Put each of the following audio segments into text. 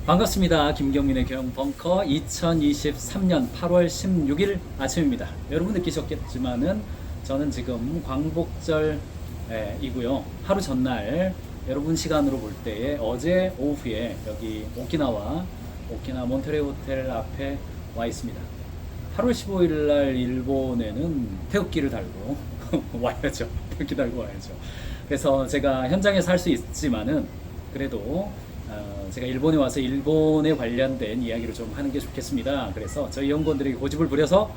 반갑습니다. 김경민의 경영벙커 2023년 8월 16일 아침입니다. 여러분 느끼셨겠지만은 저는 지금 광복절이고요. 하루 전날 여러분 시간으로 볼 때에 어제 오후에 여기 오키나와 몬테레이 호텔 앞에 와 있습니다. 8월 15일 날 일본에는 태극기를 달고 와야죠. 태극기 달고 와야죠. 그래서 제가 현장에서 할 수 있지만은 그래도 제가 일본에 와서 일본에 관련된 이야기를 좀 하는 게 좋겠습니다. 그래서 저희 연구원들에게 고집을 부려서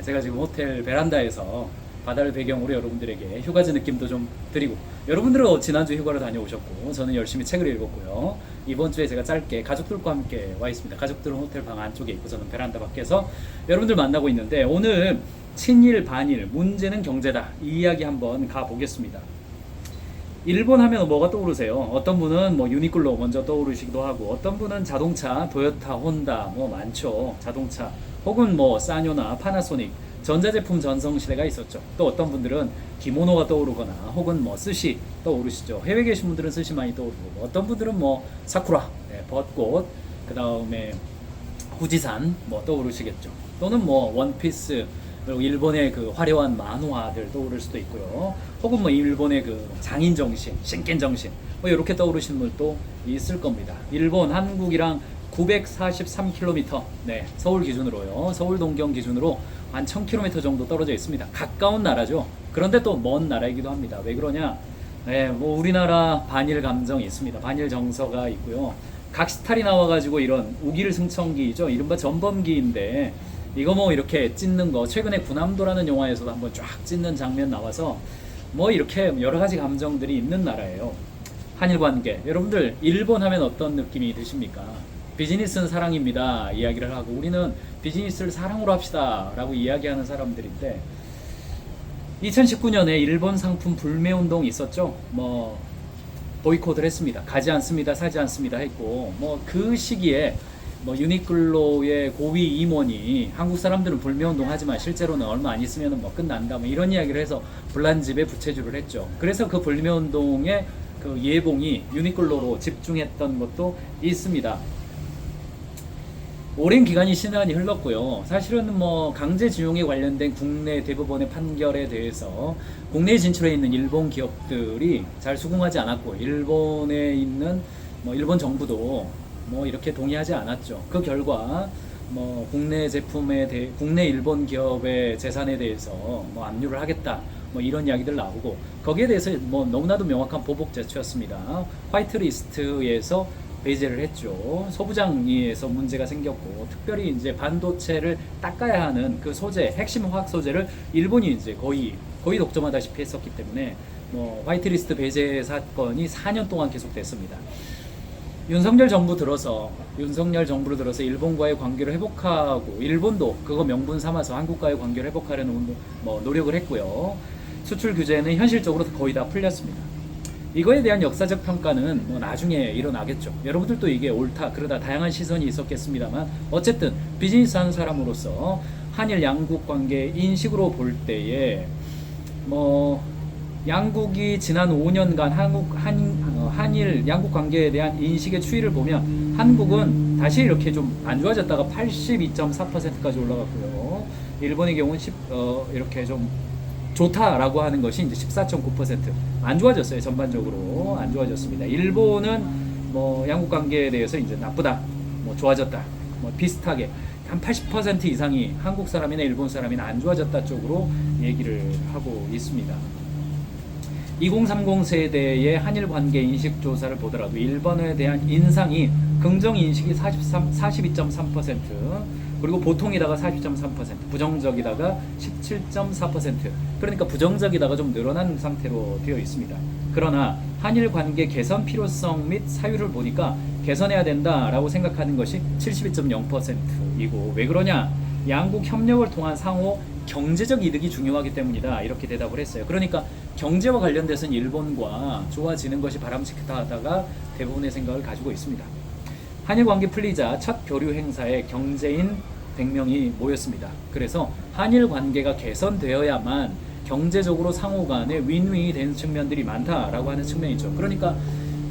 제가 지금 호텔 베란다에서 바다를 배경으로 여러분들에게 휴가지 느낌도 좀 드리고, 여러분들은 지난주 휴가를 다녀오셨고 저는 열심히 책을 읽었고요. 이번 주에 제가 짧게 가족들과 함께 와 있습니다. 가족들은 호텔 방 안쪽에 있고 저는 베란다 밖에서 여러분들 만나고 있는데, 오늘 친일 반일 문제는 경제다 이 이야기 한번 가보겠습니다. 일본 하면 뭐가 떠오르세요? 어떤 분은 뭐 유니클로 먼저 떠오르시기도 하고, 어떤 분은 자동차 토요타, 혼다 뭐 많죠. 자동차 혹은 뭐 사뇨나 파나소닉 전자제품 전성시대가 있었죠. 또 어떤 분들은 기모노가 떠오르거나 혹은 뭐 스시 떠오르시죠. 해외 계신 분들은 스시 많이 떠오르고, 어떤 분들은 뭐 사쿠라, 벚꽃, 그 다음에 후지산 뭐 떠오르시겠죠. 또는 뭐 원피스, 그리고 일본의 그 화려한 만화들 떠오를 수도 있고요. 혹은 뭐 일본의 그 장인 정신, 신겐 정신 뭐 이렇게 떠오르시는 분도 있을 겁니다. 일본, 한국이랑 943km, 서울 기준으로요. 서울 동경 기준으로 한 1000km 정도 떨어져 있습니다. 가까운 나라죠. 그런데 또 먼 나라이기도 합니다. 왜 그러냐? 뭐 우리나라 반일 감정이 있습니다. 반일 정서가 있고요. 각시탈이 나와가지고 이런 우길승천기죠. 이른바 전범기인데, 이거 뭐 이렇게 찢는 거, 최근에 군함도라는 영화에서도 한번 쫙 찢는 장면 나와서 뭐 이렇게 여러 가지 감정들이 있는 나라예요. 한일 관계, 여러분들 일본 하면 어떤 느낌이 드십니까? 비즈니스는 사랑입니다 이야기를 하고, 우리는 비즈니스를 사랑으로 합시다 라고 이야기하는 사람들인데, 2019년에 일본 상품 불매운동이 있었죠. 뭐 보이콧을 했습니다. 가지 않습니다, 사지 않습니다 했고, 뭐 그 시기에 뭐 유니클로의 고위 임원이 한국 사람들은 불매운동 하지만 실제로는 얼마 안 있으면 뭐 끝난다 뭐 이런 이야기를 해서 불난집에 부채질을 했죠. 그래서 그 불매운동의 그 예봉이 유니클로로 집중했던 것도 있습니다. 오랜 시간이 흘렀고요. 사실은 뭐 강제징용에 관련된 국내 대법원의 판결에 대해서 국내에 진출해 있는 일본 기업들이 잘 수긍하지 않았고, 일본에 있는 뭐 일본 정부도 뭐 이렇게 동의하지 않았죠. 그 결과 뭐 국내 국내 일본 기업의 재산에 대해서 뭐 압류를 하겠다 뭐 이런 이야기들 나오고, 거기에 대해서 뭐 너무나도 명확한 보복 제초였습니다. 화이트리스트에서 배제를 했죠. 소부장에서 문제가 생겼고, 특별히 이제 반도체를 닦아야 하는 그 소재, 핵심 화학 소재를 일본이 이제 거의 독점하다시피 했었기 때문에 뭐 화이트리스트 배제 사건이 4년 동안 계속됐습니다. 윤석열 정부로 들어서 일본과의 관계를 회복하고, 일본도 그거 명분 삼아서 한국과의 관계를 회복하려는 뭐 노력을 했고요. 수출 규제는 현실적으로 거의 다 풀렸습니다. 이거에 대한 역사적 평가는 뭐 나중에 일어나겠죠. 여러분들도 이게 옳다 그러다 다양한 시선이 있었겠습니다만, 어쨌든 비즈니스 하는 사람으로서 한일 양국 관계 인식으로 볼 때에 뭐 양국이 지난 5년간 한일 양국 관계에 대한 인식의 추이를 보면, 한국은 다시 이렇게 좀 안 좋아졌다가 82.4%까지 올라갔고요. 일본의 경우는 이렇게 좀 좋다라고 하는 것이 이제 14.9%, 안 좋아졌어요. 전반적으로 안 좋아졌습니다. 일본은 뭐 양국 관계에 대해서 이제 나쁘다, 뭐 좋아졌다, 뭐 비슷하게 한 80% 이상이 한국 사람이나 일본 사람이나 안 좋아졌다 쪽으로 얘기를 하고 있습니다. 2030 세대의 한일 관계 인식 조사를 보더라도 일본에 대한 인상이, 긍정 인식이 42.3%, 그리고 보통이다가 40.3%, 부정적이다가 17.4%, 그러니까 부정적이다가 좀 늘어난 상태로 되어 있습니다. 그러나 한일 관계 개선 필요성 및 사유를 보니까 개선해야 된다라고 생각하는 것이 72.0%이고, 왜 그러냐? 양국 협력을 통한 상호 경제적 이득이 중요하기 때문이다 이렇게 대답을 했어요. 그러니까 경제와 관련돼서는 일본과 좋아지는 것이 바람직하다가 대부분의 생각을 가지고 있습니다. 한일 관계 풀리자 첫 교류 행사에 경제인 100명이 모였습니다. 그래서 한일 관계가 개선되어야만 경제적으로 상호 간에 윈윈이 되는 측면들이 많다라고 하는 측면이죠. 그러니까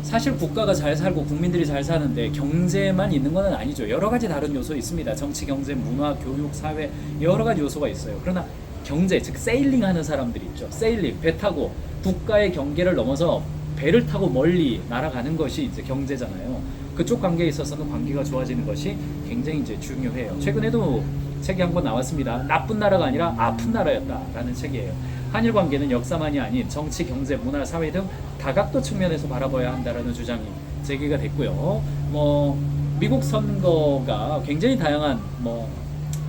사실 국가가 잘 살고 국민들이 잘 사는데 경제만 있는 건 아니죠. 여러 가지 다른 요소 있습니다. 정치, 경제, 문화, 교육, 사회 여러 가지 요소가 있어요. 그러나 경제, 즉 세일링 하는 사람들이 있죠. 세일링, 배 타고 국가의 경계를 넘어서 배를 타고 멀리 날아가는 것이 이제 경제잖아요. 그쪽 관계에 있어서는 관계가 좋아지는 것이 굉장히 이제 중요해요. 최근에도 책이 한 권 나왔습니다. 나쁜 나라가 아니라 아픈 나라였다라는 책이에요. 한일 관계는 역사만이 아닌 정치, 경제, 문화, 사회 등 다각도 측면에서 바라봐야 한다라는 주장이 제기가 됐고요. 뭐 미국 선거가 굉장히 다양한 뭐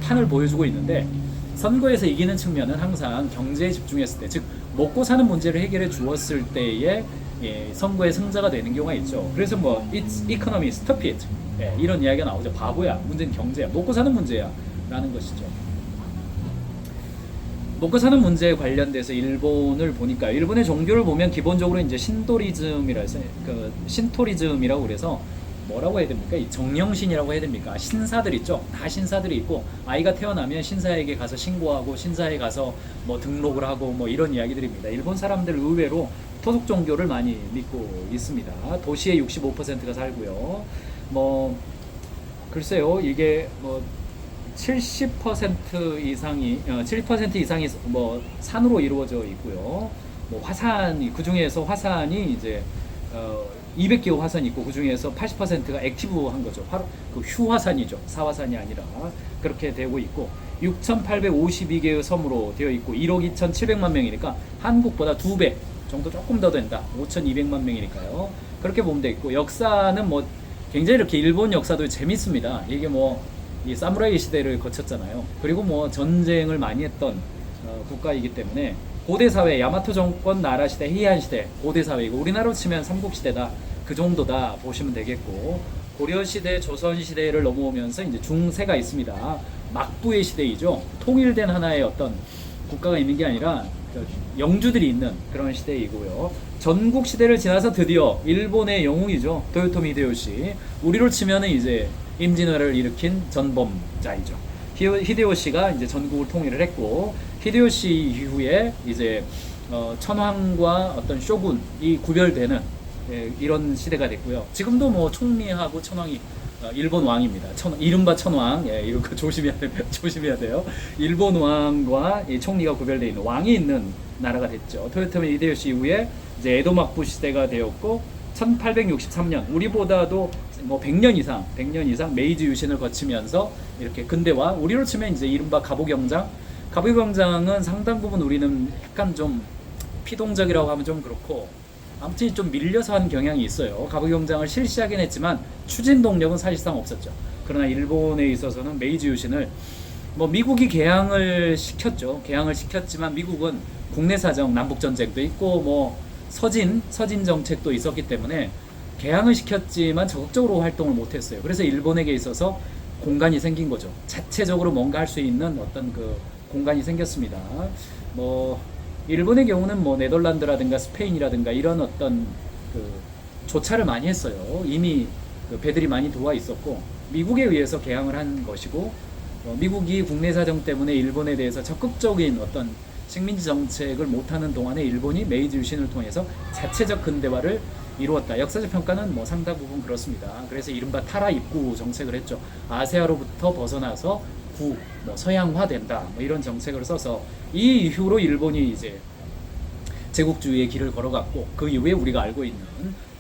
판을 보여주고 있는데 선거에서 이기는 측면은 항상 경제에 집중했을 때, 즉 먹고 사는 문제를 해결해 주었을 때에 선거의 승자가 되는 경우가 있죠. 그래서 뭐 It's economy stupid 이런 이야기가 나오죠. 바보야, 문제는 경제야, 먹고 사는 문제야 라는 것이죠. 먹고 사는 문제에 관련돼서 일본을 보니까 일본의 종교를 보면 기본적으로 이제 신도리즘이라 해서 그 신토리즘이라고 그래서 뭐라고 해야 됩니까? 이 정령신이라고 해야 됩니까? 신사들 있죠. 다 신사들이 있고 아이가 태어나면 신사에게 가서 신고하고 신사에 가서 뭐 등록을 하고 뭐 이런 이야기들입니다. 일본 사람들 의외로 토속 종교를 많이 믿고 있습니다. 도시의 65%가 살고요. 뭐 글쎄요, 이게 뭐 70% 이상이 7% 이상이 뭐 산으로 이루어져 있고요. 뭐 화산이 그 중에서 화산이 이제 200개의 화산이 있고 그 중에서 80%가 액티브한 거죠. 그 휴화산이죠. 사화산이 아니라 그렇게 되고 있고 6,852개의 섬으로 되어 있고 1억 2,700만 명이니까 한국보다 2배 정도 조금 더 된다. 5,200만 명이니까요. 그렇게 보면 돼 있고 역사는 뭐 굉장히 이렇게 일본 역사도 재밌습니다. 이게 뭐 이 사무라이 시대를 거쳤잖아요. 그리고 뭐 전쟁을 많이 했던 국가이기 때문에 고대 사회, 야마토 정권 나라 시대, 헤이안 시대 고대 사회이고 우리나라로 치면 삼국 시대다 그 정도다 보시면 되겠고 고려 시대, 조선 시대를 넘어오면서 이제 중세가 있습니다. 막부의 시대이죠. 통일된 하나의 어떤 국가가 있는 게 아니라 영주들이 있는 그런 시대이고요. 전국 시대를 지나서 드디어 일본의 영웅이죠. 도요토미 히데요시. 우리로 치면은 이제 임진왜란을 일으킨 전범자이죠. 히데요시가 이제 전국을 통일을 했고 히데요시 이후에 이제 천황과 어떤 쇼군이 구별되는 이런 시대가 됐고요. 지금도 뭐 총리하고 천황이 일본 왕입니다. 이른바 천왕, 이런 거 조심해야 돼요. 일본 왕과 이 총리가 구별되어 있는 왕이 있는 나라가 됐죠. 토요토미 히데요시 이후에 이제 에도 막부 시대가 되었고 1863년 우리보다도 뭐 100년 이상 메이지 유신을 거치면서 이렇게 근대화, 우리로 치면 이제 이른바 가부경장은 상당 부분 우리는 약간 좀 피동적이라고 하면 좀 그렇고 아무튼 좀 밀려서 하는 경향이 있어요. 가부경장을 실시하긴 했지만 추진 동력은 사실상 없었죠. 그러나 일본에 있어서는 메이지 유신을 뭐 미국이 개항을 시켰지만 미국은 국내 사정, 남북 전쟁도 있고 뭐 서진 정책도 있었기 때문에 개항을 시켰지만 적극적으로 활동을 못했어요. 그래서 일본에게 있어서 공간이 생긴 거죠. 자체적으로 뭔가 할 수 있는 어떤 그 공간이 생겼습니다. 뭐 일본의 경우는 뭐 네덜란드라든가 스페인이라든가 이런 어떤 그 조차를 많이 했어요. 이미 그 배들이 많이 들어와 있었고 미국에 의해서 개항을 한 것이고 미국이 국내 사정 때문에 일본에 대해서 적극적인 어떤 식민지 정책을 못하는 동안에 일본이 메이지 유신을 통해서 자체적 근대화를 이루었다. 역사적 평가는 뭐 상당 부분 그렇습니다. 그래서 이른바 타라 입구 정책을 했죠. 아세아로부터 벗어나서 뭐 서양화된다. 뭐 이런 정책을 써서 이 이후로 일본이 이제 제국주의의 길을 걸어갔고 그 이후에 우리가 알고 있는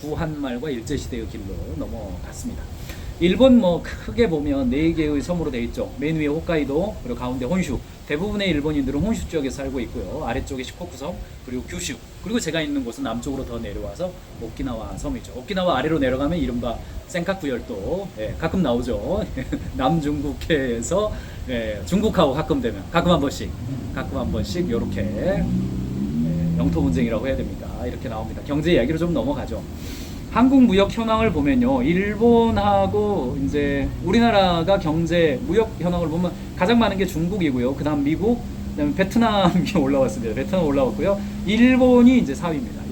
구한말과 일제시대의 길로 넘어갔습니다. 일본 뭐 크게 보면 4개의 섬으로 되어 있죠. 맨 위에 홋카이도, 그리고 가운데 혼슈. 대부분의 일본인들은 혼슈 지역에 살고 있고요. 아래쪽에 시코쿠섬, 그리고 규슈. 그리고 제가 있는 곳은 남쪽으로 더 내려와서 오키나와 섬이죠. 오키나와 아래로 내려가면 이른바 센카쿠 열도, 가끔 나오죠. 남중국해에서 중국하고 가끔 한 번씩 이렇게 영토 분쟁이라고 해야 됩니다. 이렇게 나옵니다. 경제 이야기로 좀 넘어가죠. 한국 무역 현황을 보면요, 일본하고 이제 우리나라가 경제 무역 현황을 보면 가장 많은 게 중국이고요. 그다음 미국, 그다음에 베트남이 올라왔습니다. 베트남 올라왔고요. 일본이 이제 4위입니다.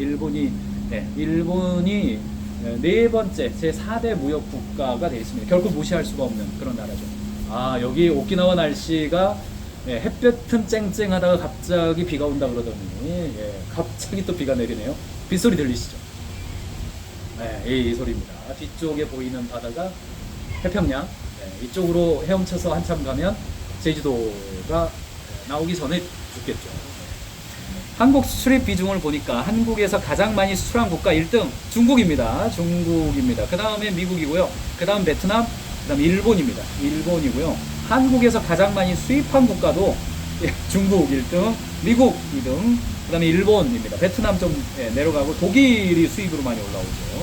일본이 네 번째 제 4대 무역 국가가 되어 있습니다. 결코 무시할 수가 없는 그런 나라죠. 아, 여기 오키나와 날씨가 햇볕은 쨍쨍하다가 갑자기 비가 온다 그러더니 갑자기 또 비가 내리네요. 빗소리 들리시죠? 네, 이 소리입니다. 뒤쪽에 보이는 바다가 태평양. 네, 이쪽으로 헤엄쳐서 한참 가면 제주도가 나오기 전에 죽겠죠. 한국 수출입 비중을 보니까 한국에서 가장 많이 수출한 국가 1등 중국입니다. 중국입니다. 그 다음에 미국이고요. 그 다음 베트남, 그 다음 일본입니다. 일본이고요. 한국에서 가장 많이 수입한 국가도 중국 1등, 미국 2등, 그 다음에 일본입니다. 베트남 좀 내려가고 독일이 수입으로 많이 올라오죠.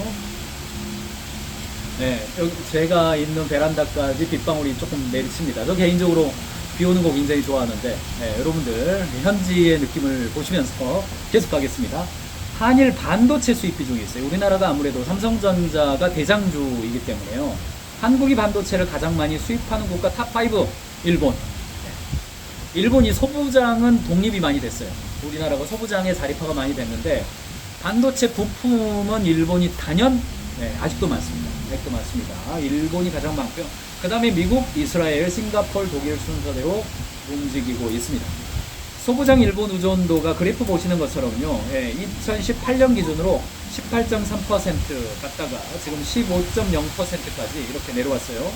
네, 여기 제가 있는 베란다까지 빗방울이 조금 내리칩니다. 저 개인적으로 비 오는 거 굉장히 좋아하는데 여러분들 현지의 느낌을 보시면서 계속 가겠습니다. 한일 반도체 수입 비중이 있어요. 우리나라가 아무래도 삼성전자가 대장주이기 때문에요. 한국이 반도체를 가장 많이 수입하는 국가 탑5 일본. 일본이 소부장은 독립이 많이 됐어요. 우리나라가 소부장의 자립화가 많이 됐는데 반도체 부품은 일본이 단연 아직도 많습니다. 아직도 많습니다. 일본이 가장 많고요. 그 다음에 미국, 이스라엘, 싱가포르, 독일 순서대로 움직이고 있습니다. 소부장 일본 의존도가 그래프 보시는 것처럼요. 2018년 기준으로 18.3% 갔다가 지금 15.0%까지 이렇게 내려왔어요.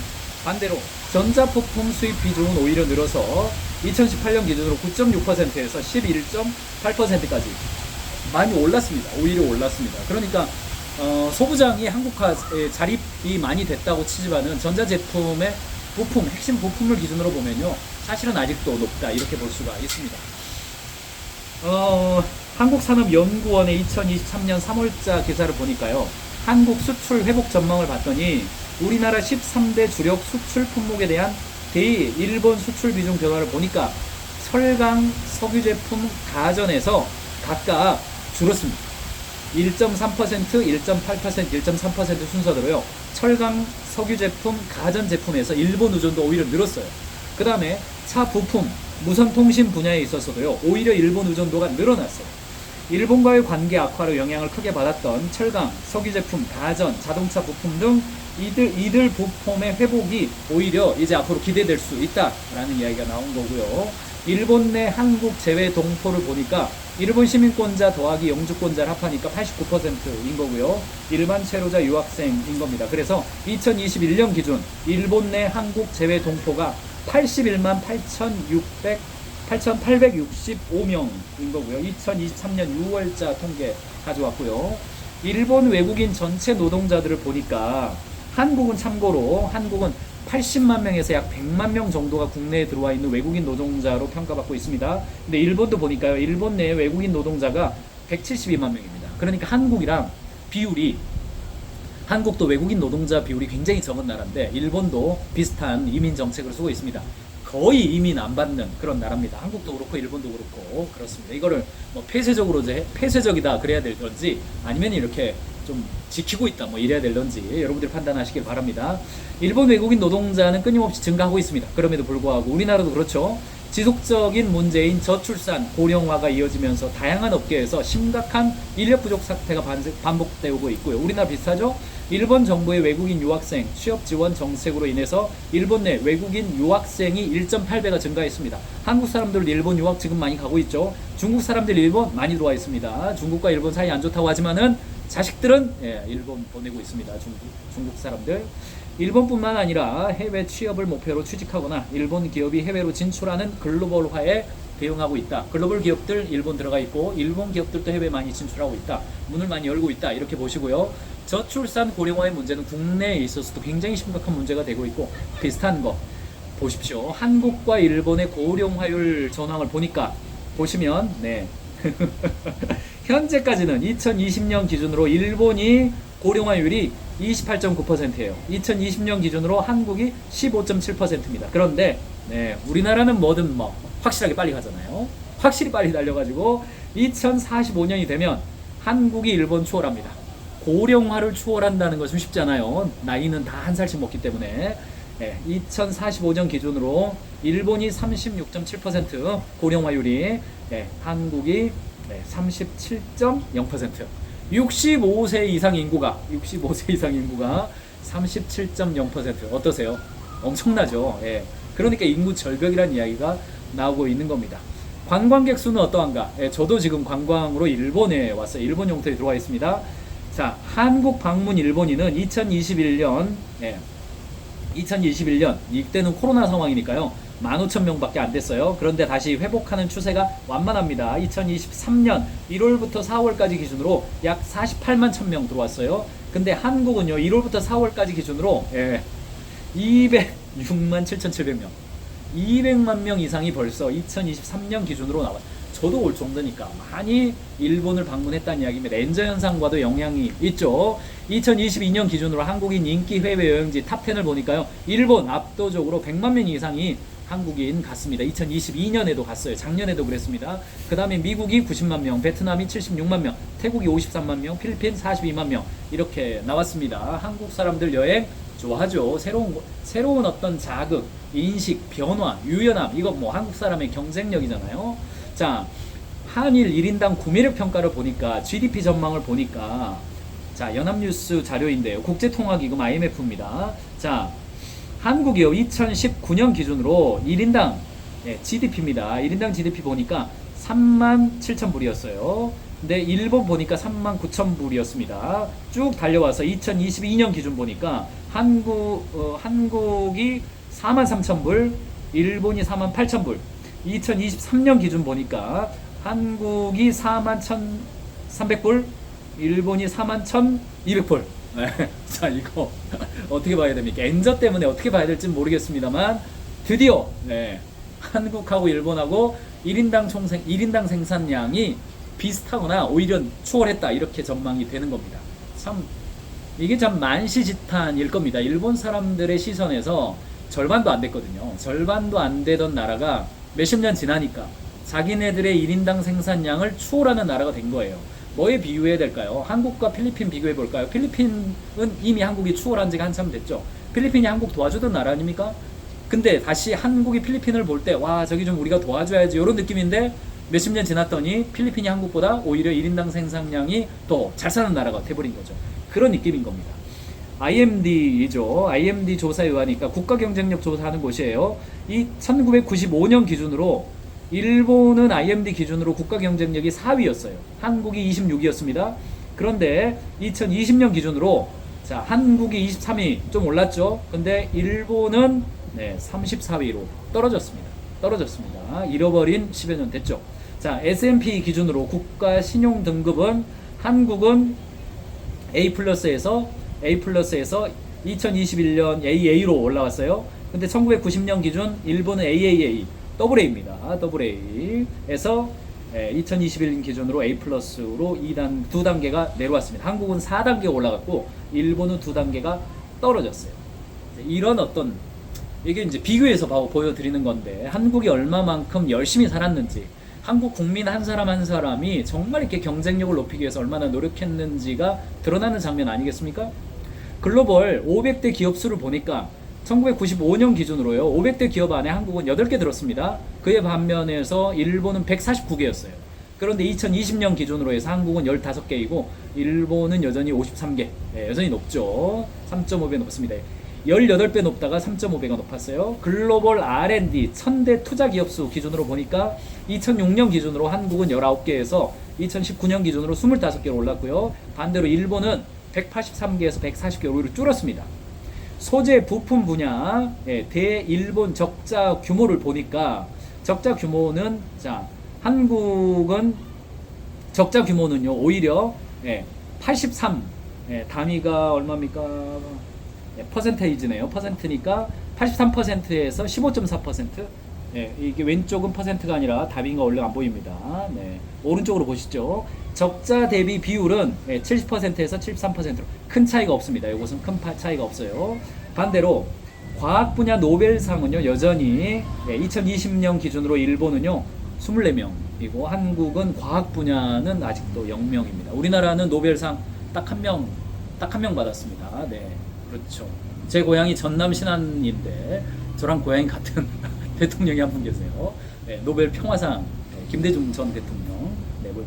반대로 전자부품 수입 비중은 오히려 늘어서 2018년 기준으로 9.6%에서 11.8%까지 많이 올랐습니다. 오히려 올랐습니다. 그러니까 소부장이 한국화에 자립이 많이 됐다고 치지만은 전자제품의 부품, 핵심 부품을 기준으로 보면요. 사실은 아직도 높다. 이렇게 볼 수가 있습니다. 한국산업연구원의 2023년 3월자 기사를 보니까요. 한국 수출 회복 전망을 봤더니 우리나라 13대 주력 수출 품목에 대한 대의 일본 수출 비중 변화를 보니까 철강, 석유제품, 가전에서 각각 줄었습니다. 1.3%, 1.8%, 1.3% 순서대로요. 철강, 석유제품, 가전제품에서 일본 의존도 오히려 늘었어요. 그 다음에 차 부품, 무선통신 분야에 있어서도요. 오히려 일본 의존도가 늘어났어요. 일본과의 관계 악화로 영향을 크게 받았던 철강, 석유제품, 가전, 자동차 부품 등 이들 부품의 회복이 오히려 이제 앞으로 기대될 수 있다라는 이야기가 나온 거고요. 일본 내 한국 제외 동포를 보니까 일본 시민권자 더하기 영주권자를 합하니까 89%인 거고요. 일반 체류자 유학생인 겁니다. 그래서 2021년 기준 일본 내 한국 제외 동포가 81만 8,865명인 거고요. 2023년 6월자 통계 가져왔고요. 일본 외국인 전체 노동자들을 보니까 한국은 참고로 한국은 80만 명에서 약 100만 명 정도가 국내에 들어와 있는 외국인 노동자로 평가받고 있습니다. 근데 일본도 보니까요. 일본 내 외국인 노동자가 172만 명입니다. 그러니까 한국이랑 비율이 한국도 외국인 노동자 비율이 굉장히 적은 나라인데 일본도 비슷한 이민 정책을 쓰고 있습니다. 거의 이민 안 받는 그런 나라입니다. 한국도 그렇고 일본도 그렇고 그렇습니다. 이거를 뭐 폐쇄적으로 이제 폐쇄적이다 그래야 될런지 아니면 이렇게 좀 지키고 있다 뭐 이래야 될런지 여러분들이 판단하시길 바랍니다. 일본 외국인 노동자는 끊임없이 증가하고 있습니다. 그럼에도 불구하고 우리나라도 그렇죠. 지속적인 문제인 저출산, 고령화가 이어지면서 다양한 업계에서 심각한 인력 부족 사태가 반복되고 있고요. 우리나라 비슷하죠? 일본 정부의 외국인 유학생 취업 지원 정책으로 인해서 일본 내 외국인 유학생이 1.8배가 증가했습니다. 한국 사람들 일본 유학 지금 많이 가고 있죠. 중국 사람들 일본 많이 들어와 있습니다. 중국과 일본 사이 안 좋다고 하지만은 자식들은 일본 보내고 있습니다. 중국 사람들. 일본뿐만 아니라 해외 취업을 목표로 취직하거나 일본 기업이 해외로 진출하는 글로벌화에 대응하고 있다. 글로벌 기업들 일본 들어가 있고 일본 기업들도 해외 많이 진출하고 있다. 문을 많이 열고 있다. 이렇게 보시고요. 저출산 고령화의 문제는 국내에 있어서도 굉장히 심각한 문제가 되고 있고 비슷한 거 보십시오. 한국과 일본의 고령화율 전황을 보니까 보시면 현재까지는 2020년 기준으로 일본이 고령화율이 28.9%예요. 2020년 기준으로 한국이 15.7%입니다. 그런데 우리나라는 뭐든 뭐 확실하게 빨리 가잖아요. 확실히 빨리 달려가지고 2045년이 되면 한국이 일본 추월합니다. 고령화를 추월한다는 것은 쉽지 않아요. 나이는 다 한 살씩 먹기 때문에 2045년 기준으로 일본이 36.7% 고령화율이 한국이 37.0% 65세 이상 인구가 37.0% 어떠세요? 엄청나죠. 그러니까 인구 절벽이라는 이야기가 나오고 있는 겁니다. 관광객 수는 어떠한가? 저도 지금 관광으로 일본에 왔어요. 일본 영토에 들어와 있습니다. 자, 한국 방문 일본인은 2021년, 2021년, 이때는 코로나 상황이니까요. 15,000명밖에 안 됐어요. 그런데 다시 회복하는 추세가 완만합니다. 2023년 1월부터 4월까지 기준으로 약 48만 1,000명 들어왔어요. 근데 한국은요, 1월부터 4월까지 기준으로 206만 7,700명. 200만 명 이상이 벌써 2023년 기준으로 나와요. 저도 올 정도니까 많이 일본을 방문했다는 이야기입니다. 렌저 현상과도 영향이 있죠. 2022년 기준으로 한국인 인기 해외 여행지 탑10을 보니까요. 일본 압도적으로 100만 명 이상이 한국인 갔습니다. 2022년에도 갔어요. 작년에도 그랬습니다. 그 다음에 미국이 90만 명, 베트남이 76만 명, 태국이 53만 명, 필리핀 42만 명 이렇게 나왔습니다. 한국 사람들 여행 좋아하죠. 새로운 어떤 자극, 인식, 변화, 유연함, 이거 뭐 한국 사람의 경쟁력이잖아요. 자, 한일 1인당 구매력 평가를 보니까 GDP 전망을 보니까 자, 연합뉴스 자료인데요. 국제통화기금 IMF입니다. 자, 한국이요 2019년 기준으로 1인당 GDP입니다. 1인당 GDP 보니까 37,000불이었어요. 근데 일본 보니까 39,000불이었습니다. 쭉 달려와서 2022년 기준 보니까 한국이 43,000불, 일본이 48,000불. 2023년 기준 보니까 한국이 41,300불, 일본이 41,200불. 자, 이거 어떻게 봐야 됩니까? 엔저 때문에 어떻게 봐야 될지 모르겠습니다만 드디어 한국하고 일본하고 1인당 생산량이 비슷하거나 오히려 추월했다, 이렇게 전망이 되는 겁니다. 참 이게 참 만시지탄일 겁니다. 일본 사람들의 시선에서 절반도 안 됐거든요. 절반도 안 되던 나라가 몇십 년 지나니까 자기네들의 1인당 생산량을 추월하는 나라가 된 거예요. 뭐에 비유해야 될까요? 한국과 필리핀 비교해 볼까요? 필리핀은 이미 한국이 추월한 지가 한참 됐죠. 필리핀이 한국 도와주던 나라 아닙니까? 근데 다시 한국이 필리핀을 볼 때, 와, 저기 좀 우리가 도와줘야지, 이런 느낌인데 몇십 년 지났더니 필리핀이 한국보다 오히려 1인당 생산량이 더 잘 사는 나라가 돼버린 거죠. 그런 느낌인 겁니다. IMD죠. IMD 조사에 의하니까 국가 경쟁력 조사하는 곳이에요. 이 1995년 기준으로 일본은 IMD 기준으로 국가 경쟁력이 4위였어요. 한국이 26위였습니다. 그런데 2020년 기준으로 자, 한국이 23위 좀 올랐죠. 근데 일본은 34위로 떨어졌습니다. 잃어버린 10여 년 됐죠. 자, S&P 기준으로 국가 신용 등급은 한국은 A+에서 2021년 AA로 올라왔어요. 근데 1990년 기준 일본은 AAA, AA입니다. AA에서 2021년 기준으로 A+로 2단계가 내려왔습니다. 한국은 4단계 올라갔고 일본은 2단계가 떨어졌어요. 이런 어떤 이게 이제 비교해서 보여드리는 건데, 한국이 얼마만큼 열심히 살았는지, 한국 국민 한 사람 한 사람이 정말 이렇게 경쟁력을 높이기 위해서 얼마나 노력했는지가 드러나는 장면 아니겠습니까? 글로벌 500대 기업 수를 보니까 1995년 기준으로요, 500대 기업 안에 한국은 8개 들었습니다. 그에 반면에서 일본은 149개였어요. 그런데 2020년 기준으로 해서 한국은 15개이고 일본은 여전히 53개. 여전히 높죠. 3.5배 높습니다. 18배 높다가 3.5배가 높았어요. 글로벌 R&D 1000대 투자 기업 수 기준으로 보니까 2006년 기준으로 한국은 19개에서 2019년 기준으로 25개로 올랐고요. 반대로 일본은 183개에서 140개로 오히려 줄었습니다. 소재 부품 분야 대일본 적자 규모를 보니까 적자 규모는 자, 한국은 적자 규모는요 오히려 83 단위가 얼마입니까? 퍼센테이지네요. 퍼센트니까 83%에서 15.4%. 이게 왼쪽은 퍼센트가 아니라 답인가 원래 안 보입니다. 오른쪽으로 보시죠. 적자 대비 비율은 70%에서 73%로 큰 차이가 없습니다. 이것은 큰 차이가 없어요. 반대로 과학 분야 노벨상은요 여전히 2020년 기준으로 일본은요 24명이고 한국은 과학 분야는 아직도 0명입니다. 우리나라는 노벨상 딱 한 명 받았습니다. 그렇죠. 제 고향이 전남 신안인데 저랑 고향이 같은 대통령이 한 분 계세요. 노벨 평화상 김대중 전 대통령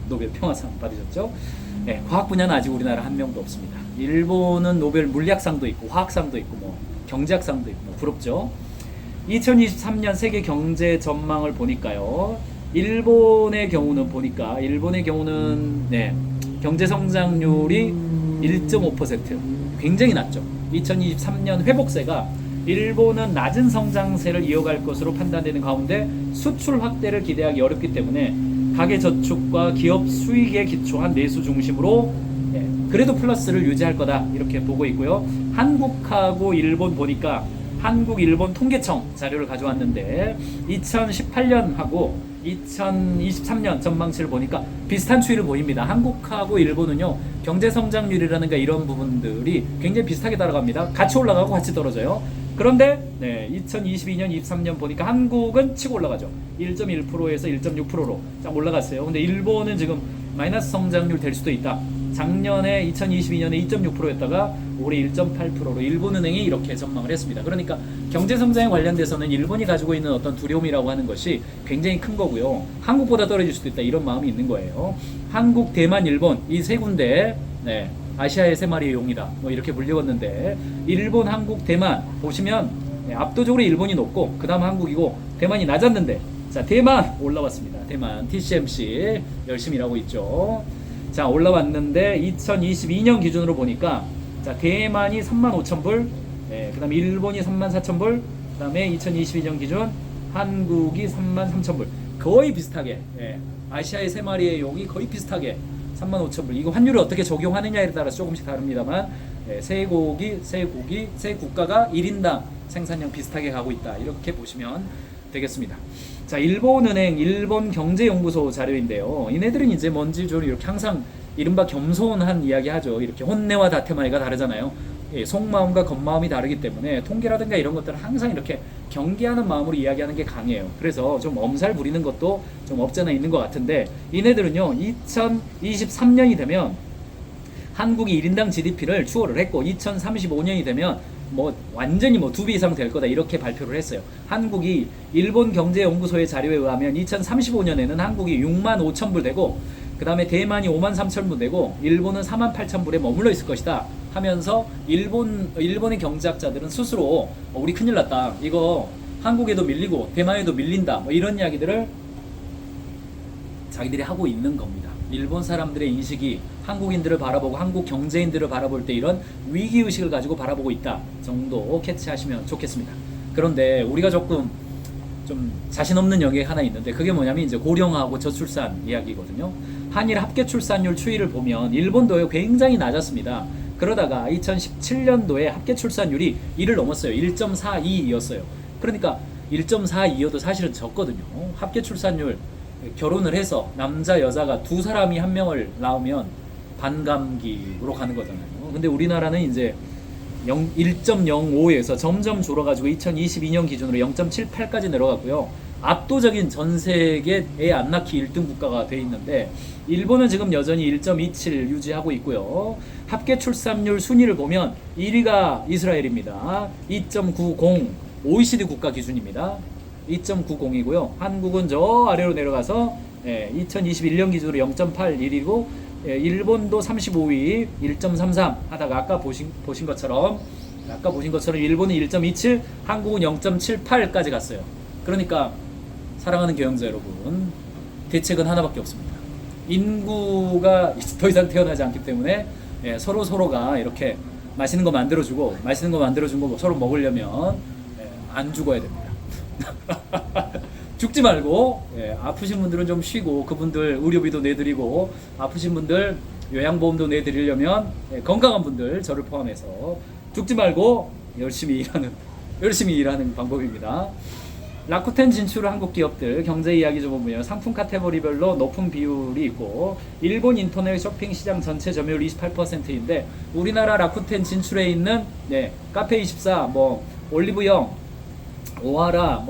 노벨 평화상 받으셨죠. 과학 분야는 아직 우리나라 한 명도 없습니다. 일본은 노벨 물리학상도 있고 화학상도 있고 뭐 경제학상도 있고 부럽죠. 2023년 세계 경제 전망을 보니까요. 일본의 경우는 경제 성장률이 1.5%, 굉장히 낮죠. 2023년 회복세가 일본은 낮은 성장세를 이어갈 것으로 판단되는 가운데 수출 확대를 기대하기 어렵기 때문에 가계 저축과 기업 수익에 기초한 내수 중심으로 그래도 플러스를 유지할 거다 이렇게 보고 있고요. 한국하고 일본 보니까 한국 일본 통계청 자료를 가져왔는데 2018년하고 2023년 전망치를 보니까 비슷한 추이를 보입니다. 한국하고 일본은요, 경제 성장률이라든가 이런 부분들이 굉장히 비슷하게 따라갑니다. 같이 올라가고 같이 떨어져요. 그런데 2022년, 23년 보니까 한국은 치고 올라가죠. 1.1%에서 1.6%로 쫙 올라갔어요. 근데 일본은 지금 마이너스 성장률 될 수도 있다. 작년에 2022년에 2.6%였다가 올해 1.8%로 일본은행이 이렇게 전망을 했습니다. 그러니까 경제 성장에 관련돼서는 일본이 가지고 있는 어떤 두려움이라고 하는 것이 굉장히 큰 거고요. 한국보다 떨어질 수도 있다 이런 마음이 있는 거예요. 한국, 대만, 일본 이 세 군데 아시아의 세 마리의 용이다 뭐 이렇게 불리웠는데 일본, 한국, 대만 보시면 압도적으로 일본이 높고 그 다음 한국이고 대만이 낮았는데 자 대만 올라왔습니다. 대만 TCMC 열심히 일하고 있죠. 자 올라왔는데 2022년 기준으로 보니까 자 대만이 35,000불, 그 다음에 일본이 34,000불, 그 다음에 2022년 기준 한국이 33,000불 거의 비슷하게 아시아의 세 마리의 용이 거의 비슷하게 35,000불. 이거 환율을 어떻게 적용하느냐에 따라서 조금씩 다릅니다만 세 국가가 1인당 생산량 비슷하게 가고 있다 이렇게 보시면 되겠습니다. 자 일본은행 일본경제연구소 자료인데요. 얘네들은 이제 뭔지 좀 이렇게 항상 이른바 겸손한 이야기 하죠. 이렇게 혼내와 다테마이가 다르잖아요. 속마음과 겉마음이 다르기 때문에 통계라든가 이런 것들은 항상 이렇게 경계하는 마음으로 이야기하는 게 강해요. 그래서 좀 엄살 부리는 것도 좀 없잖아 있는 것 같은데 얘네들은요 2023년이 되면 한국이 1인당 GDP를 추월을 했고 2035년이 되면 뭐 완전히 뭐 2배 이상 될 거다 이렇게 발표를 했어요. 한국이 일본경제연구소의 자료에 의하면 2035년에는 한국이 65,000불 되고 그 다음에 대만이 53,000불 되고 일본은 48,000불에 머물러 있을 것이다 하면서 일본의 경제학자들은 스스로 우리 큰일 났다 이거 한국에도 밀리고 대만에도 밀린다 뭐 이런 이야기들을 자기들이 하고 있는 겁니다. 일본 사람들의 인식이 한국인들을 바라보고 한국 경제인들을 바라볼 때 이런 위기의식을 가지고 바라보고 있다 정도 캐치하시면 좋겠습니다. 그런데 우리가 조금 좀 자신 없는 영역이 하나 있는데 그게 뭐냐면 이제 고령화하고 저출산 이야기거든요. 한일 합계 출산율 추이를 보면 일본도 굉장히 낮았습니다. 그러다가 2017년도에 합계 출산율이 1을 넘었어요. 1.42였어요. 그러니까 1.42여도 사실은 적거든요. 합계 출산율 결혼을 해서 남자 여자가 두 사람이 한 명을 낳으면 반감기로 가는 거잖아요. 근데 우리나라는 이제 1.05에서 점점 줄어가지고 2022년 기준으로 0.78까지 내려갔고요. 압도적인 전 세계 애 안 낳기 1등 국가가 돼 있는데 일본은 지금 여전히 1.27 유지하고 있고요. 합계 출산율 순위를 보면 1위가 이스라엘입니다. 2.90 OECD 국가 기준입니다. 2.90이고요. 한국은 저 아래로 내려가서 2021년 기준으로 0.81이고 일본도 35위 1.33 하다가 아까 보신 것처럼 일본은 1.27, 한국은 0.78까지 갔어요. 그러니까 사랑하는 경영자 여러분, 대책은 하나밖에 없습니다. 인구가 더 이상 태어나지 않기 때문에 서로가 이렇게 맛있는 거 만들어주고 맛있는 거 만들어준 거 서로 먹으려면 안 죽어야 됩니다. 죽지 말고 아프신 분들은 좀 쉬고 그분들 의료비도 내드리고 아프신 분들 요양보험도 내드리려면 건강한 분들 저를 포함해서 죽지 말고 열심히 일하는 방법입니다. 라쿠텐 진출 한국 기업들 경제 이야기 좀 보면 상품 카테고리별로 높은 비율이 있고 일본 인터넷 쇼핑 시장 전체 점유율 28%인데 우리나라 라쿠텐 진출에 있는 카페24 뭐 올리브영 오하라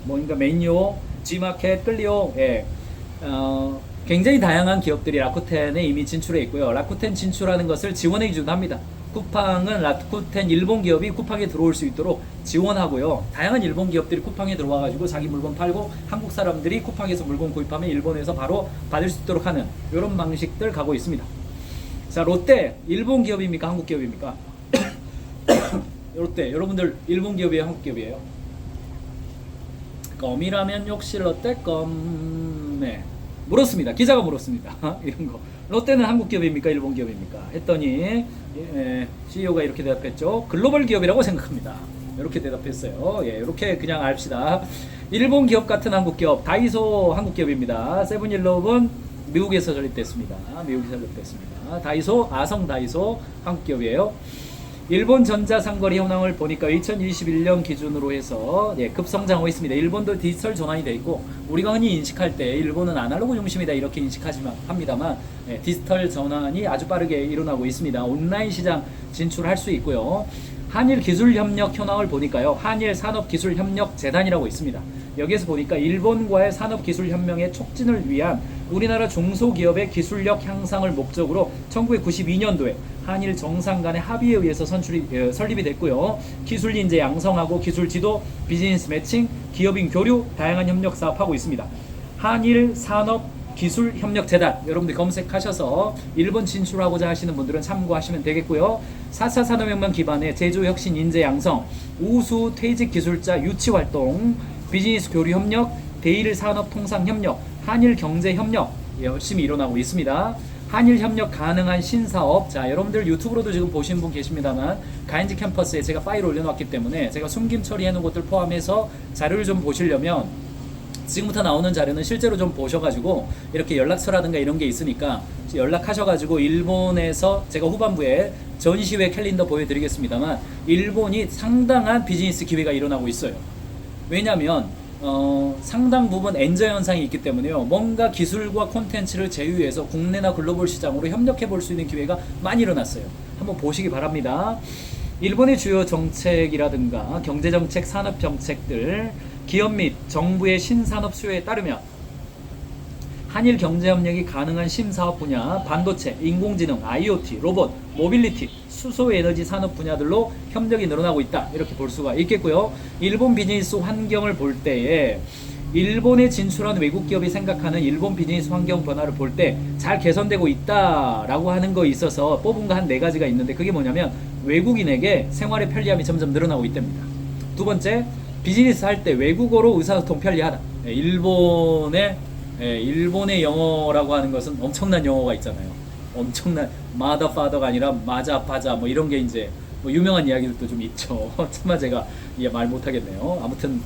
뭔가 메뉴 G마켓 클리오 굉장히 다양한 기업들이 라쿠텐에 이미 진출해 있고요. 라쿠텐 진출하는 것을 지원해 주기도 합니다. 쿠팡은 라쿠텐 일본 기업이 쿠팡에 들어올 수 있도록 지원하고요. 다양한 일본 기업들이 쿠팡에 들어와가지고 자기 물건 팔고 한국 사람들이 쿠팡에서 물건 구입하면 일본에서 바로 받을 수 있도록 하는 이런 방식들 가고 있습니다. 자, 롯데 일본 기업입니까? 한국 기업입니까? 롯데 여러분들 일본 기업이에요? 한국 기업이에요? 껌이라면 역시 롯데 껌. 물었습니다. 기자가 물었습니다. 이런 거. 롯데는 한국 기업입니까? 일본 기업입니까? 했더니 CEO가 이렇게 대답했죠. 글로벌 기업이라고 생각합니다. 이렇게 대답했어요. 예, 이렇게 그냥 압시다. 일본 기업 같은 한국 기업, 다이소 한국 기업입니다. 세븐일레븐 미국에서 설립됐습니다. 미국에서 설립됐습니다. 다이소, 아성 다이소 한국 기업이에요. 일본 전자상거래 현황을 보니까 2021년 기준으로 해서 급성장하고 있습니다. 일본도 디지털 전환이 되어 있고, 우리가 흔히 인식할 때 일본은 아날로그 중심이다 이렇게 인식하지만 합니다만, 디지털 전환이 아주 빠르게 일어나고 있습니다. 온라인 시장 진출할 수 있고요. 한일 기술협력 현황을 보니까요, 한일 산업기술협력재단이라고 있습니다. 여기에서 보니까 일본과의 산업기술협력의 촉진을 위한 우리나라 중소기업의 기술력 향상을 목적으로 1992년도에 한일 정상 간의 합의에 의해서 설립이 됐고요. 기술 인재 양성하고 기술 지도, 비즈니스 매칭, 기업인 교류, 다양한 협력 사업하고 있습니다. 한일 산업 기술협력재단 여러분들 검색하셔서 일본 진출하고자 하시는 분들은 참고하시면 되겠고요. 4차 산업혁명 기반의 제조혁신 인재 양성, 우수 퇴직 기술자 유치 활동, 비즈니스 교류 협력, 대일 산업 통상 협력, 한일 경제 협력 열심히 일어나고 있습니다. 한일 협력 가능한 신사업. 자, 여러분들 유튜브로도 지금 보시는 분 계십니다만, 가인지 캠퍼스에 제가 파일 올려놨기 때문에 제가 숨김 처리해놓은 것들 포함해서 자료를 좀 보시려면 지금부터 나오는 자료는 실제로 좀 보셔가지고 이렇게 연락처라든가 이런 게 있으니까 연락하셔가지고 일본에서 제가 후반부에 전시회 캘린더 보여드리겠습니다만, 일본이 상당한 비즈니스 기회가 일어나고 있어요. 왜냐하면 상당 부분 엔저 현상이 있기 때문에요. 뭔가 기술과 콘텐츠를 제휴해서 국내나 글로벌 시장으로 협력해 볼 수 있는 기회가 많이 일어났어요. 한번 보시기 바랍니다. 일본의 주요 정책이라든가 경제정책, 산업정책들, 기업 및 정부의 신산업 수요에 따르면 한일 경제협력이 가능한 신사업 분야, 반도체, 인공지능, IoT, 로봇, 모빌리티, 수소에너지 산업 분야들로 협력이 늘어나고 있다. 이렇게 볼 수가 있겠고요. 일본 비즈니스 환경을 볼 때에 일본에 진출한 외국 기업이 생각하는 일본 비즈니스 환경 변화를 볼 때 잘 개선되고 있다라고 하는 거 있어서 뽑은 거 한 4가지가 있는데, 그게 뭐냐면 외국인에게 생활의 편리함이 점점 늘어나고 있답니다. 두 번째, 비즈니스 할 때 외국어로 의사소통 편리하다. 일본의 영어라고 하는 것은 엄청난 영어가 있잖아요. 엄청난 마더파더가 아니라 마자파자 뭐 이런 게 이제 뭐 유명한 이야기들도 좀 있죠. 차마 제가 말 못하겠네요. 아무튼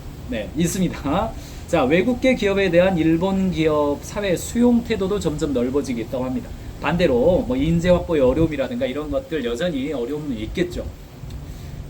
있습니다. 자, 외국계 기업에 대한 일본 기업 사회 수용 태도도 점점 넓어지겠다고 합니다. 반대로 뭐 인재 확보의 어려움이라든가 이런 것들 여전히 어려움은 있겠죠.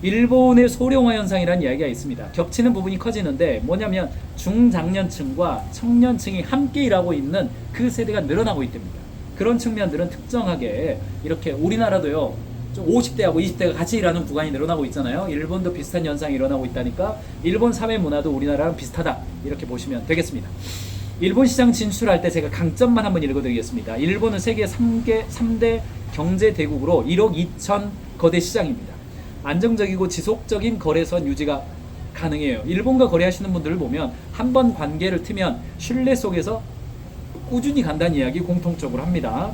일본의 소령화 현상이라는 이야기가 있습니다. 겹치는 부분이 커지는데 뭐냐면 중장년층과 청년층이 함께 일하고 있는 그 세대가 늘어나고 있답니다. 그런 측면들은 특정하게 이렇게 우리나라도요, 좀 50대하고 20대가 같이 일하는 구간이 늘어나고 있잖아요. 일본도 비슷한 현상이 일어나고 있다니까 일본 사회 문화도 우리나라랑 비슷하다 이렇게 보시면 되겠습니다. 일본 시장 진출할 때 제가 강점만 한번 읽어드리겠습니다. 일본은 세계 3대 경제 대국으로 1억 2천 거대 시장입니다. 안정적이고 지속적인 거래선 유지가 가능해요. 일본과 거래하시는 분들을 보면 한 번 관계를 트면 신뢰 속에서 꾸준히 간다는 이야기 공통적으로 합니다.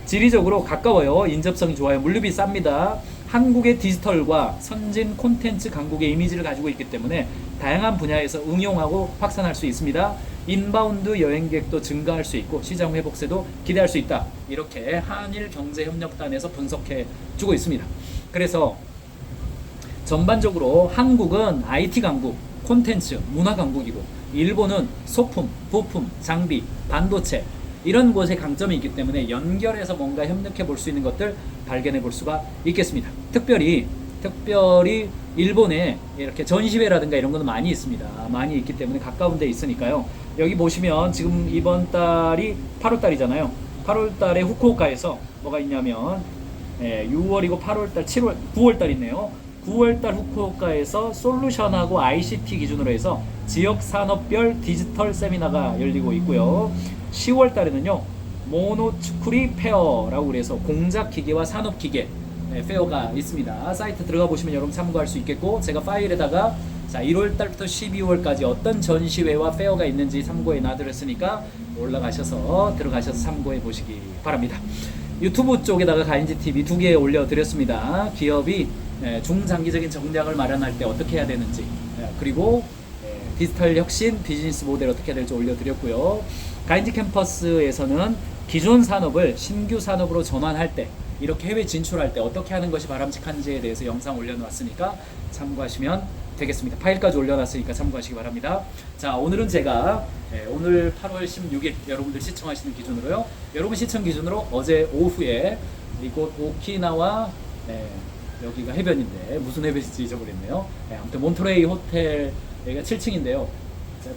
지리적으로 가까워요. 인접성이 좋아요. 물류비 쌉니다. 한국의 디지털과 선진 콘텐츠 강국의 이미지를 가지고 있기 때문에 다양한 분야에서 응용하고 확산할 수 있습니다. 인바운드 여행객도 증가할 수 있고 시장 회복세도 기대할 수 있다. 이렇게 한일경제협력단에서 분석해 주고 있습니다. 그래서 전반적으로 한국은 IT 강국, 콘텐츠, 문화 강국이고 일본은 소품, 부품, 장비, 반도체 이런 곳에 강점이 있기 때문에 연결해서 뭔가 협력해 볼 수 있는 것들 발견해 볼 수가 있겠습니다. 특별히 일본에 이렇게 전시회라든가 이런 거는 많이 있습니다. 많이 있기 때문에 가까운 데 있으니까요. 여기 보시면 지금 이번 달이 8월 달이잖아요. 8월 달에 후쿠오카에서 뭐가 있냐면 6월이고 8월 달, 7월, 9월 달 있네요. 9월달 후쿠오카에서 솔루션하고 ICT 기준으로 해서 지역 산업별 디지털 세미나가 열리고 있고요. 10월달에는요 모노츠쿠리 페어라고 그래서 공작기계와 산업기계 페어가 있습니다. 사이트 들어가 보시면 여러분 참고할 수 있겠고, 제가 파일에다가 1월달부터 12월까지 어떤 전시회와 페어가 있는지 참고해 놔드렸으니까 올라가셔서 들어가셔서 참고해 보시기 바랍니다. 유튜브 쪽에다가 가인지TV 2개 올려드렸습니다. 기업이 중장기적인 전략을 마련할 때 어떻게 해야 되는지, 그리고 디지털 혁신, 비즈니스 모델 어떻게 될지 올려드렸고요. 가인지 캠퍼스에서는 기존 산업을 신규 산업으로 전환할 때, 이렇게 해외 진출할 때 어떻게 하는 것이 바람직한지에 대해서 영상 올려놨으니까 참고하시면 되겠습니다. 파일까지 올려놨으니까 참고하시기 바랍니다. 자, 오늘은 제가 오늘 8월 16일 여러분들 시청하시는 기준으로요. 여러분 시청 기준으로 어제 오후에 이곳 오키나와 여기가 해변인데 무슨 해변인지 잊어버렸네요. 아무튼 몬트레이 호텔 여기가 7층인데요.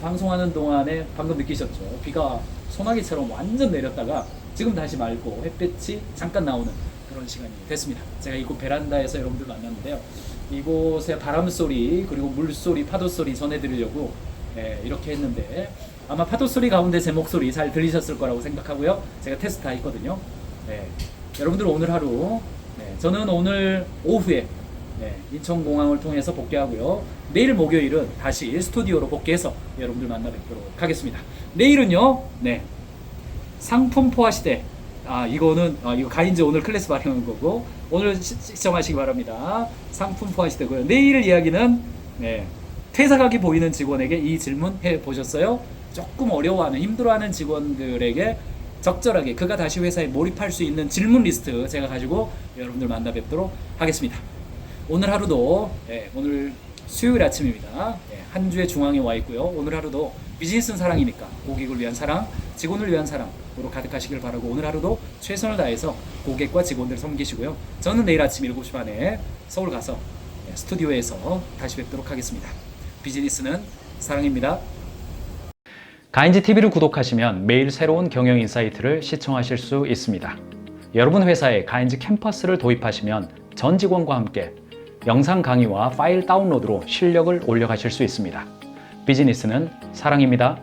방송하는 동안에 방금 느끼셨죠? 비가 소나기처럼 완전 내렸다가 지금 다시 맑고 햇빛이 잠깐 나오는 그런 시간이 됐습니다. 제가 이곳 베란다에서 여러분들 만났는데요. 이곳의 바람소리 그리고 물소리, 파도소리 전해드리려고 이렇게 했는데 아마 파도소리 가운데 제 목소리 잘 들리셨을 거라고 생각하고요. 제가 테스트 다 했거든요. 여러분들 오늘 하루 저는 오늘 오후에 인천공항을 통해서 복귀하고요. 내일 목요일은 다시 스튜디오로 복귀해서 여러분들 만나 뵙도록 하겠습니다. 내일은요, 상품 포화 시대. 이거 가인즈 오늘 클래스 발행한 거고, 오늘 시청하시기 바랍니다. 상품 포화 시대고요. 내일 이야기는, 퇴사각이 보이는 직원에게 이 질문 해 보셨어요? 조금 어려워하는, 힘들어하는 직원들에게 적절하게 그가 다시 회사에 몰입할 수 있는 질문 리스트 제가 가지고 여러분들 만나 뵙도록 하겠습니다. 오늘 하루도 오늘 수요일 아침입니다. 한 주의 중앙에 와 있고요. 오늘 하루도 비즈니스는 사랑이니까 고객을 위한 사랑, 직원을 위한 사랑으로 가득하시길 바라고 오늘 하루도 최선을 다해서 고객과 직원들을 섬기시고요. 저는 내일 아침 7시 반에 서울 가서 스튜디오에서 다시 뵙도록 하겠습니다. 비즈니스는 사랑입니다. 가인지 TV를 구독하시면 매일 새로운 경영 인사이트를 시청하실 수 있습니다. 여러분 회사에 가인지 캠퍼스를 도입하시면 전 직원과 함께 영상 강의와 파일 다운로드로 실력을 올려가실 수 있습니다. 비즈니스는 사랑입니다.